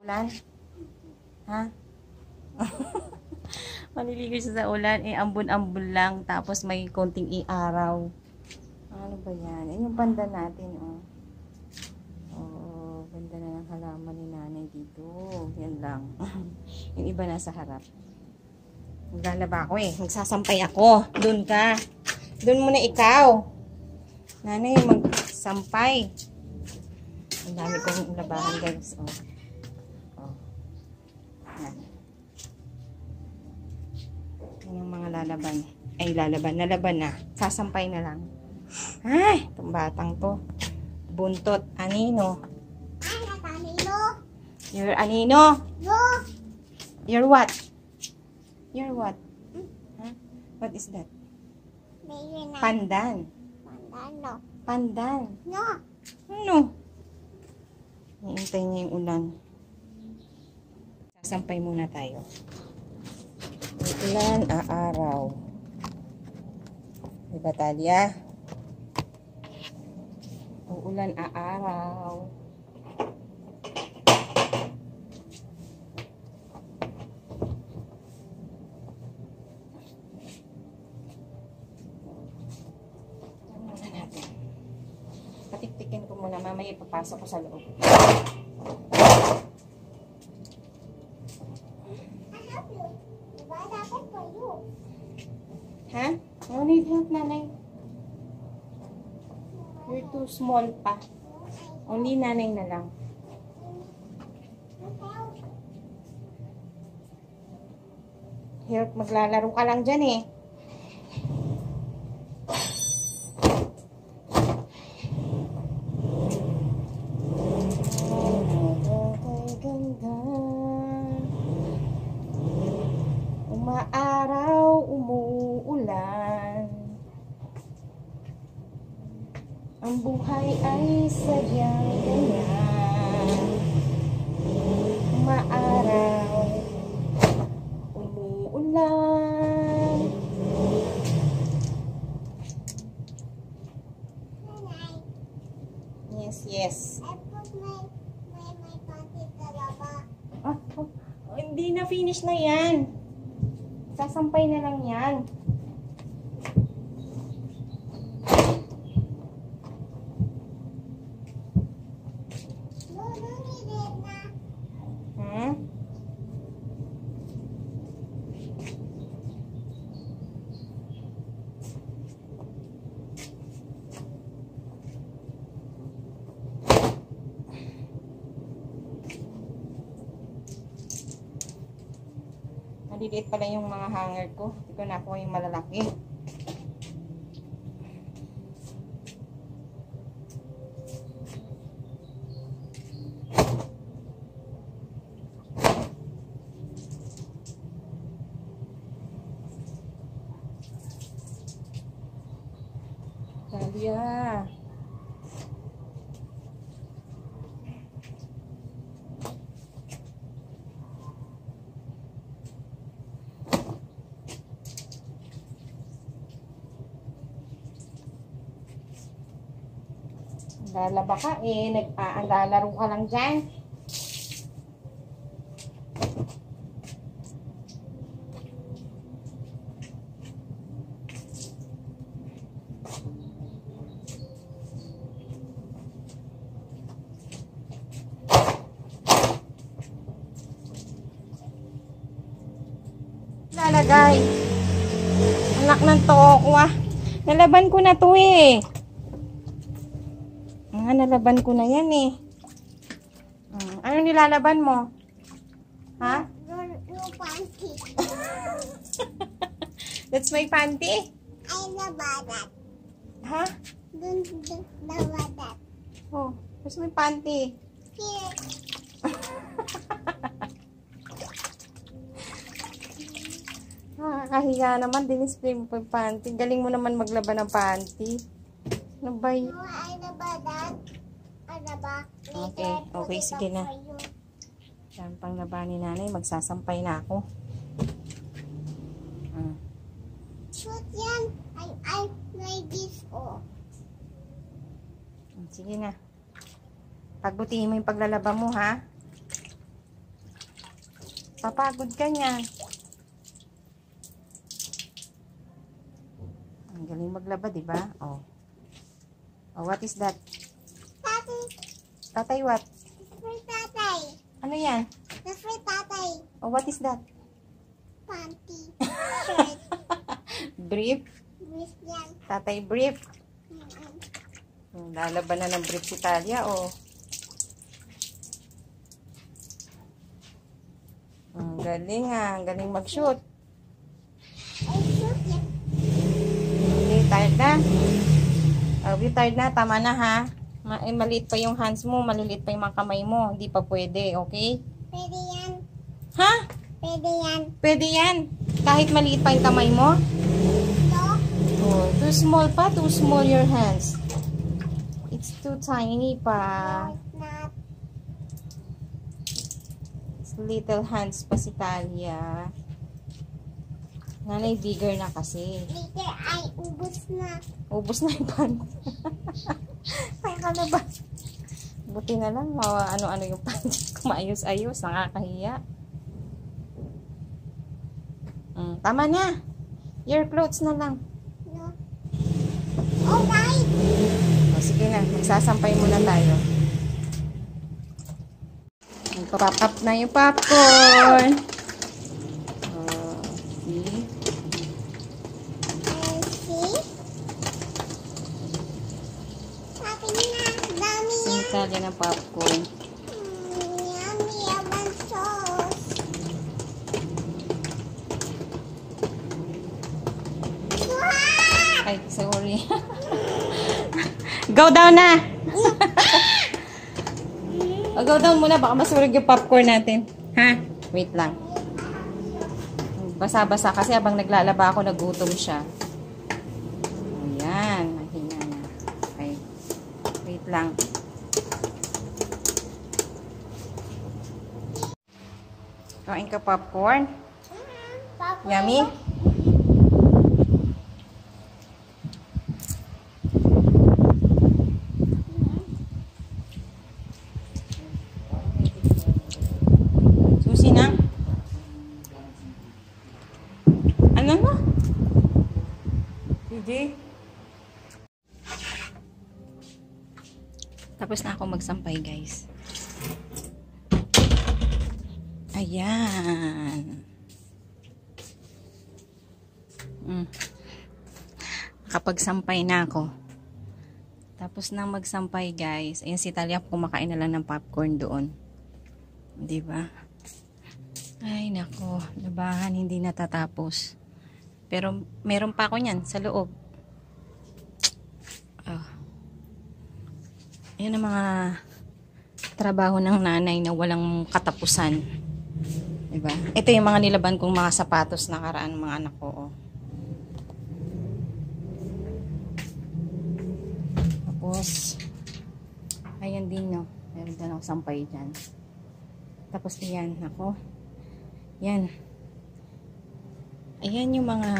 Ulan? Ha? Maliligo siya sa ulan. Eh, ambon-ambon lang. Tapos may konting i-araw. Ano ba yan? Yan yung banda natin, oh. Oh, ganda na ng halaman ni nanay dito. Yan lang. Yung iba nasa harap. Maglalaba ako eh. Magsasampay ako. Doon ka. Doon muna ikaw. Nanay, magsampay. Ang dami kong labahan, guys. Oh. Oh. Yan. Yan yung mga lalaban. Ay, lalaban. Nalaban na. Sasampay na lang. Ay, itong batang to. Buntot. Anino. Anino. You're anino. No. You're what? You're what? Huh? What is that? Pandan. Pandano. Pandan. No. Ano? Iintay niya yung ulan. Sasampay muna tayo. Ulan, aaraw. Diba, Talia? Uulan, aaraw. Patiktikin ko muna. Mamaya ipapasok ko sa loob. Ha? No need help, nanay. You're too small pa. Only nanay na lang. Help, maglalaro ka lang dyan eh. Umaaraw, umuulan. Ang buhay ay sadyang ganyan. Umaaraw, umuulan. Yes, yes. I put my panty talaba. Hindi na finish na yan. Sasampay na lang yan. No, need it na. Hmm? Maliliit pala yung mga hanger ko. Hindi ko nakuha yung malalaki. Talia. Lalaba ka eh. Naglalaro ka lang dyan. Lalagay. Anak ng toko ah. Nalaban ko na to eh. Nalaban ko na yan eh. Ano nilalaban mo? Ha? Yung panty. That's my panty? I nabadat. Ha? Dun nabadat. Oh, that's my panty. Here. Nakakahiya naman. Dinisplay mo pa yung panty. Galing mo naman maglaban ng panty. Ano ba yun? No, I nabadat. Ano ba? Okay, okay, sige na. Yan pang laban ni nanay. Magsasampay na ako. Shoot yan. I like this. Oh. Sige na. Pagbutihin mo yung paglalaba mo, ha? Papagod ka niya. Ang galing maglaba, di ba? Oh. Oh, what is that? Tatay. Tatay what? For tatay. Ano yan? That's for tatay. Oh, what is that? Panty. Shirt. Brief? Miss yan. Tatay brief. Mm-mm. Lalaban na ng brief si Talia, oh. Ang galing ha. Ang galing mag-shoot. Ay, shoot yan. Okay, tired na? Oh, you tired na? Tama na ha. Maliit pa yung hands mo. Maliliit pa yung mga kamay mo. Hindi pa pwede, okay? Pwede yan. Ha? Pwede yan. Pwede yan. Kahit maliit pa yung kamay mo? No? Oh, too small pa. Too small your hands. It's too tiny pa. No, it's not. It's little hands pa si Talia. Nanay, bigger na kasi. Later ay ubos na. Ubus na yung pants. Ay, ka na ba? Buti na lang. Ano-ano yung pants. Kumayos-ayos. Nakakahiya. Tama na. Your clothes na lang. No? Alright. O, sige na. Magsasampay muna tayo. Pop up na yung popcorn. See? And see? Sabi niya, dami yan. Sinitali ng popcorn. Yummy, yaman sauce. What? Ay, sorry. Go down na! Go down muna. Baka masurog yung popcorn natin. Ha? Wait lang. Basa-basa kasi habang naglalaba ako, nagutom siya. Ayan. Mahina na. Okay. Wait lang. Kain ka popcorn? Papa, Yummy? Susi na? Ano mo? DJ? Tapos na ako magsampay, guys. Ayan. Nakapagsampay na ako. Tapos na magsampay, guys. Ayan si Talia, kumakain na lang ng popcorn doon. Diba? Ay, nako. Labahan, hindi natatapos. Pero, meron pa ako niyan sa loob. Oh. Ayan ang mga trabaho ng nanay na walang katapusan. Diba? Ito yung mga nilaban kong mga sapatos nakaraan mga anak ko. Oh. Tapos, ayan din, no. Meron din ako sampay dyan. Tapos, ayan, ako. Yan. Ayan yung mga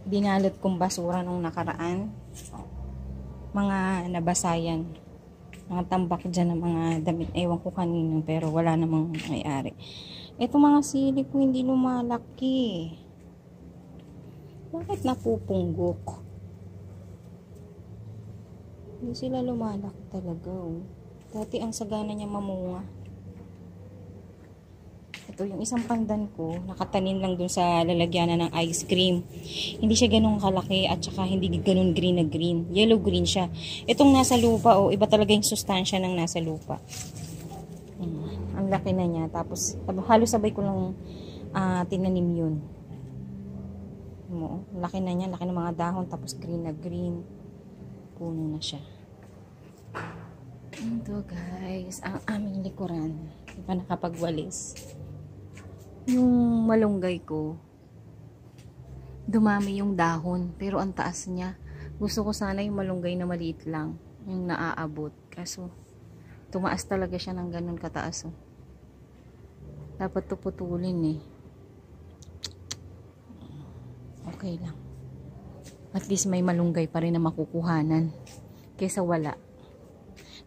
binalot kong basura nung nakaraan. Mga nabasayan. Mga tambak dyan ng mga damit. Ewan ko kanino, pero wala namang may-ari. Ito mga sili ko hindi lumalaki. Bakit napupunggok? Hindi sila lumalaki talaga. Oh. Dati ang sagana niya mamunga. Ito yung isang pandan ko. Nakatanim lang dun sa lalagyanan ng ice cream. Hindi siya ganun kalaki at saka hindi ganun green na green. Yellow green siya. Itong nasa lupa, oh, iba talaga yung sustansya ng nasa lupa. Ang laki na niya. Tapos halos sabay ko lang tinanim yun. Laki na niya. Laki ng mga dahon. Tapos green na green. Puno na siya. Ito guys. Ang aming likuran. Di pa nakapagwalis. Yung malunggay ko. Dumami yung dahon. Pero ang taas niya. Gusto ko sana yung malunggay na maliit lang. Yung naaabot. Kaso tumaas talaga siya ng ganun kataas. Oh. Dapat to putulin eh. Okay lang. At least may malunggay pa rin na makukuhanan. Kesa wala.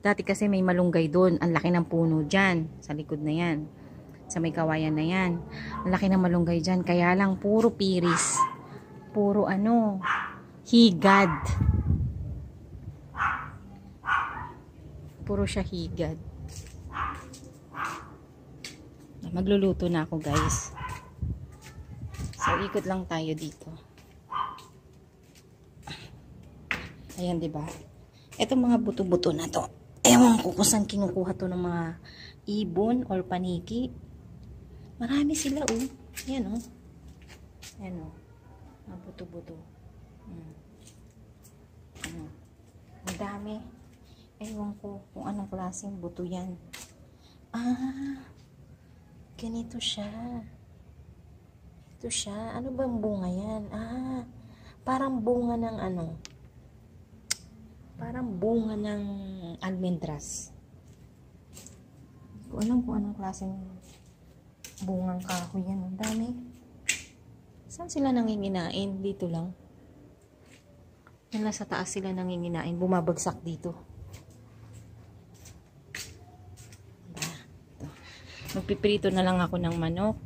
Dati kasi may malunggay doon. Ang laki ng puno dyan. Sa likod na yan. Sa may kawayan na yan. Ang laki ng malunggay dyan. Kaya lang, puro piris. Puro ano, higad. Puro siya higad. Magluluto na ako, guys. So, ikot lang tayo dito. Ayan, diba? Itong mga buto-buto na to. Ewan ko kung saan kinukuha to ng mga ibon or paniki. Marami sila, oh. Ayan, oh. Ayan, oh. Mga buto-buto. Ang dami. Ewan ko kung anong klaseng buto yan. Ah, ganito siya. Ito siya. Ano ba ang bunga yan? Ah, parang bunga ng ano. Parang bunga ng almendras. Hindi ko alam kung anong klaseng bungang kahoy yan. Ang dami. Saan sila nanginginain? Dito lang. Yan sa taas sila nanginginain. Bumabagsak dito. Ito. Magpiprito na lang ako ng manok.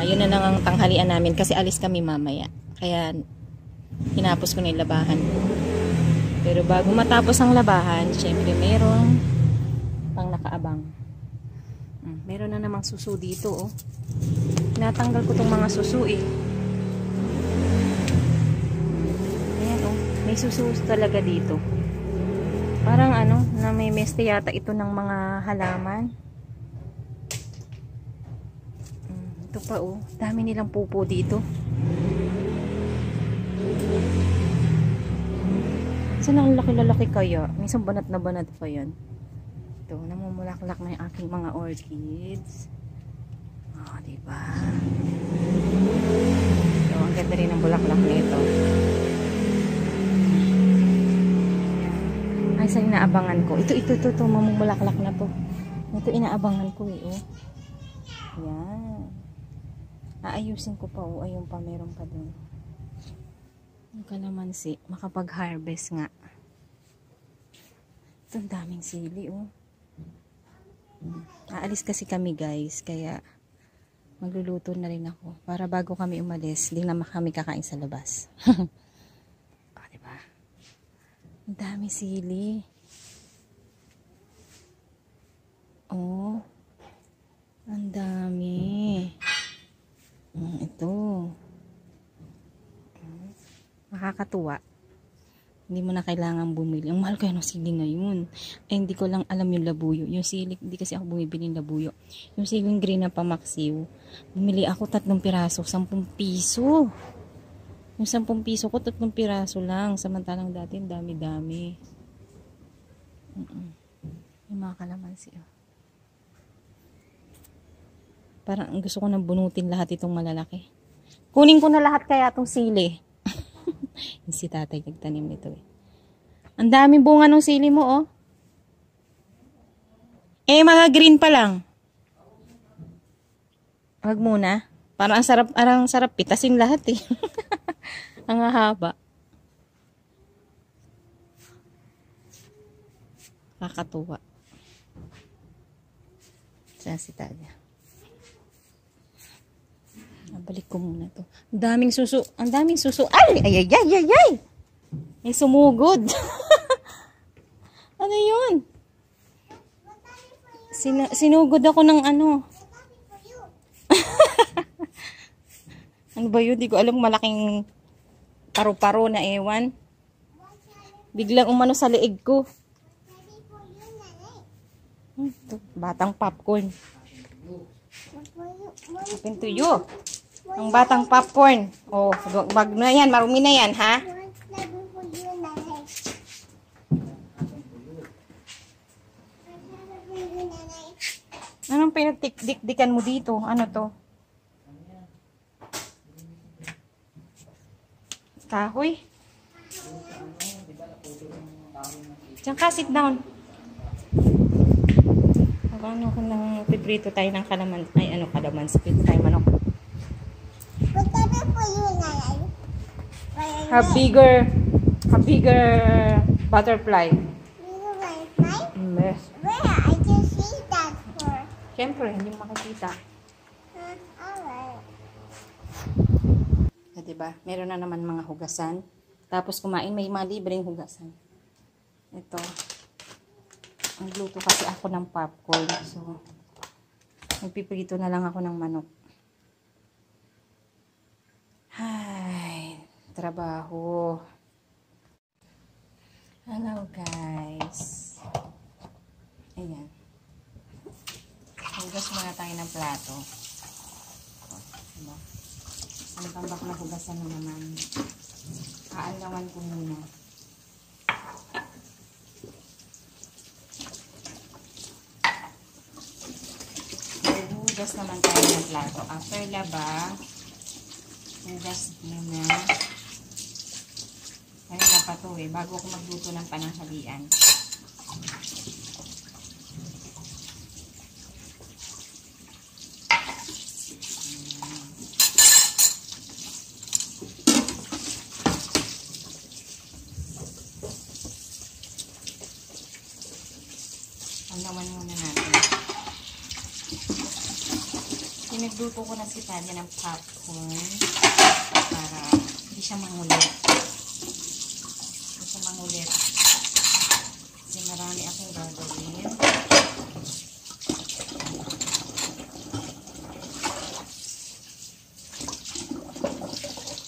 Yun na lang ang tanghalian namin kasi alis kami mamaya. Kaya hinapos ko na yung labahan. Pero bago matapos ang labahan, syempre meron pang nakaabang. Meron na namang suso dito, oh. Natanggal ko tong mga suso, eh. Ayan, oh. May suso talaga dito. Parang ano, na may meste yata ito ng mga halaman. Ito pa, oh. Dami nilang pupo dito. Saan ang laki-lalaki kaya? Minsan banat na banat pa yan. Ito, namumulaklak na yung aking mga orchids. Oh, diba? So, ang ganda rin ang bulaklak nito. Ay, saan inaabangan ko? Ito, mamumulaklak na to. Ito, inaabangan ko, eh, oh. Yan. Aayusin ko pa, oh. Ayun pa, meron pa dun. Ang kalamansi, makapag-harvest nga. Ito, ang daming sili, oh. Aalis kasi kami, guys, kaya magluluto na rin ako. Para bago kami umalis, hindi na kami kakain sa labas. Oh, diba? Ang daming sili. Oh. Ang dami. Ito. Makakatuwa. Hindi mo na kailangan bumili. Ang mahal kaya ng sili ngayon. Eh, hindi ko lang alam yung labuyo. Yung sili, hindi kasi ako bumibili ng labuyo. Yung siling green na pamaksiw, bumili ako 3 piraso, 10 piso. Yung 10 piso ko, 3 piraso lang. Samantalang dati, dami-dami. Yung mga kalamansi. Oh. Parang gusto ko nang bunutin lahat itong malalaki. Kunin ko na lahat kaya itong sili. Yung si tatay nagtanim nito, eh. Ang daming bunga ng sili mo, oh. Eh, mga green pa lang. Wag muna. Parang ang sarap pitasin lahat, eh. Ang haba. Kakatuwa. Saan si Talia? Balik ko muna to. Ang daming suso. Ang daming suso. Ay! Ay! Ay! Ay! Ay! Ay! May sumugod. Ano yun? Sinugod ako ng ano. Ano ba yun? Di ko alam. Malaking paro-paro na ewan. Biglang umano sa leeg ko. Batang popcorn. Open to you. Ang batang popcorn. Oh, wag na yan. Marumi na yan, ha? Anong pinagdik-dikan mo dito? Ano to? Kahoy? Diyan ka, sit down. Ano kung nang piprito tayo ng kalaman. Ay, ano kalaman? Split tayo manok. A bigger butterfly. Bigger butterfly? Yes. Where? I can see that for. Siyempre, hindi mo makikita. Alright. So, diba? Meron na naman mga hugasan. Tapos kumain, may mga libreng hugasan. Ito. Nagluto kasi ako ng popcorn. So, magpiprito na lang ako ng manok. Ay, trabaho. Hello, guys. Ayan. Hugas muna tayo ng plato. Diba? Ang tambak na hugasan na naman. Kaalawan ko muna. Hugas naman tayo ng plato. After laba, hugas muna. Ayun na pa to eh. Bago ako magluto ng pananghalian. Panglawan muna natin. Pinagluto ko na si Tanya ng popcorn para hindi siya mangulit. Hindi siya mangulit. Kasi marami akong gagawin.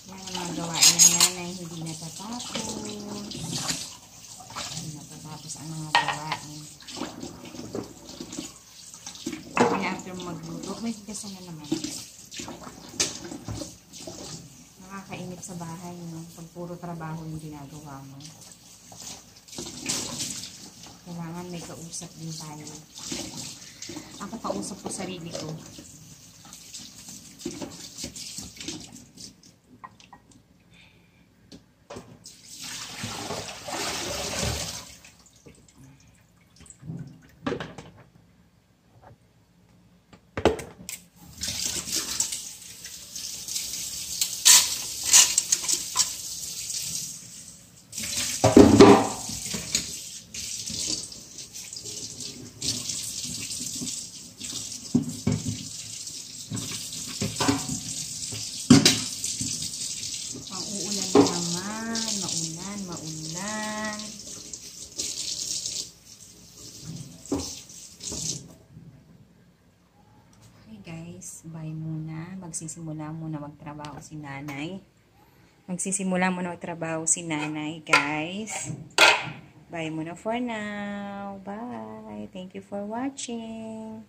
Yan ang mga gawain ng nanay, hindi natatapos. Hindi natatapos ang mga gawain. After magluto, may higasan na naman. Nakakainip sa bahay, no? Pag puro trabaho yung ginagawa mo. Kailangan may kausap din tayo. Ako kausap ko sarili ko. Uulan na naman. Maulan. Okay guys, bye muna. Magsisimula muna magtrabaho si nanay. Guys. Bye muna for now. Bye. Thank you for watching.